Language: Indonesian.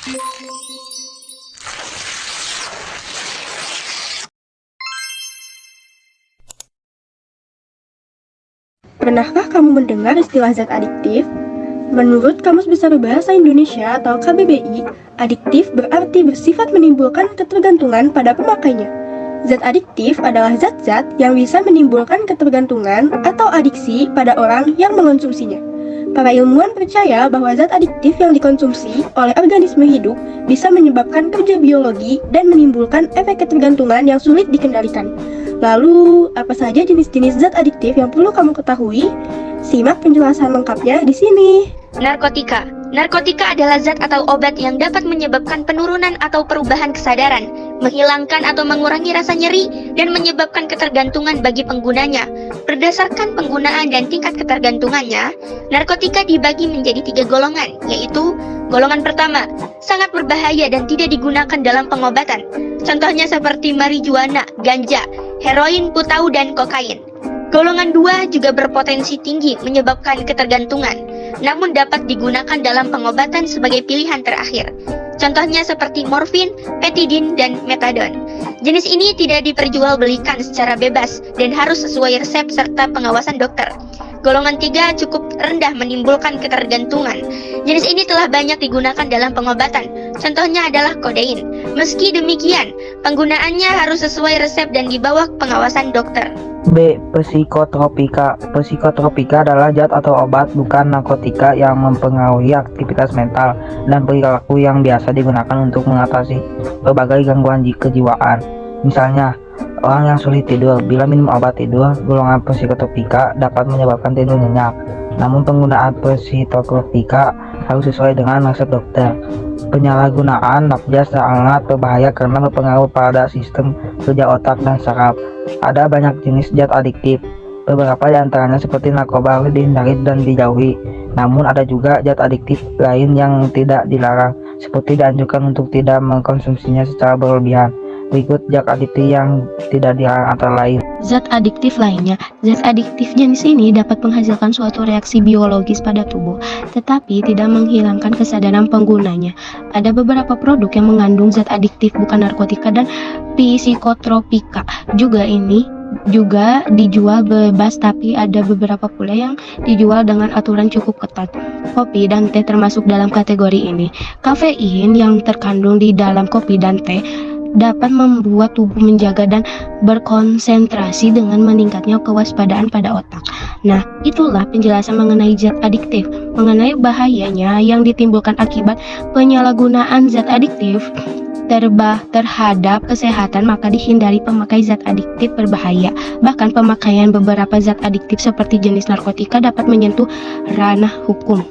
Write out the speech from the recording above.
Pernahkah kamu mendengar istilah zat adiktif? Menurut Kamus Besar Bahasa Indonesia atau KBBI, adiktif berarti bersifat menimbulkan ketergantungan pada pemakainya. Zat adiktif adalah zat-zat yang bisa menimbulkan ketergantungan atau adiksi pada orang yang mengonsumsinya. Para ilmuwan percaya bahwa zat adiktif yang dikonsumsi oleh organisme hidup bisa menyebabkan kerja biologi dan menimbulkan efek ketergantungan yang sulit dikendalikan. Lalu, apa saja jenis-jenis zat adiktif yang perlu kamu ketahui? Simak penjelasan lengkapnya di sini. Narkotika. Narkotika adalah zat atau obat yang dapat menyebabkan penurunan atau perubahan kesadaran, menghilangkan atau mengurangi rasa nyeri, dan menyebabkan ketergantungan bagi penggunanya. Berdasarkan penggunaan dan tingkat ketergantungannya, narkotika dibagi menjadi 3 golongan, yaitu golongan pertama, sangat berbahaya dan tidak digunakan dalam pengobatan. Contohnya seperti marijuana, ganja, heroin, putau, dan kokain. Golongan 2 juga berpotensi tinggi menyebabkan ketergantungan, namun dapat digunakan dalam pengobatan sebagai pilihan terakhir. Contohnya seperti morfin, petidin, dan metadon. Jenis ini tidak diperjualbelikan secara bebas dan harus sesuai resep serta pengawasan dokter. Golongan 3 cukup rendah menimbulkan ketergantungan. Jenis ini telah banyak digunakan dalam pengobatan. Contohnya adalah kodein. Meski demikian, penggunaannya harus sesuai resep dan di bawah pengawasan dokter. B. Psikotropika. Psikotropika adalah zat atau obat bukan narkotika yang mempengaruhi aktivitas mental dan perilaku yang biasa digunakan untuk mengatasi berbagai gangguan kejiwaan. Misalnya, orang yang sulit tidur. Bila minum obat tidur, golongan psikotropika dapat menyebabkan tidur nyenyak. Namun penggunaan psikotropika harus sesuai dengan resep dokter. Penyalahgunaan nafas sangat berbahaya karena berpengaruh pada sistem kerja otak dan saraf. Ada banyak jenis zat adiktif. Beberapa di antaranya seperti narkoba harus dihindari dan dijauhi. Namun ada juga zat adiktif lain yang tidak dilarang, seperti dianjurkan untuk tidak mengkonsumsinya secara berlebihan. Berikut zat adiktif yang tidak dilarang antara lain. Zat adiktif lainnya. Zat adiktif jenis ini dapat menghasilkan suatu reaksi biologis pada tubuh, tetapi tidak menghilangkan kesadaran penggunanya. Ada beberapa produk yang mengandung zat adiktif bukan narkotika dan psikotropika. Ini juga dijual bebas, tapi ada beberapa pula yang dijual dengan aturan cukup ketat. Kopi dan teh termasuk dalam kategori ini. Kafein yang terkandung di dalam kopi dan teh dapat membuat tubuh menjaga dan berkonsentrasi dengan meningkatnya kewaspadaan pada otak. Nah, itulah penjelasan mengenai zat adiktif, mengenai bahayanya yang ditimbulkan akibat penyalahgunaan zat adiktif terhadap kesehatan. Maka dihindari pemakai zat adiktif berbahaya. Bahkan pemakaian beberapa zat adiktif seperti jenis narkotika dapat menyentuh ranah hukum.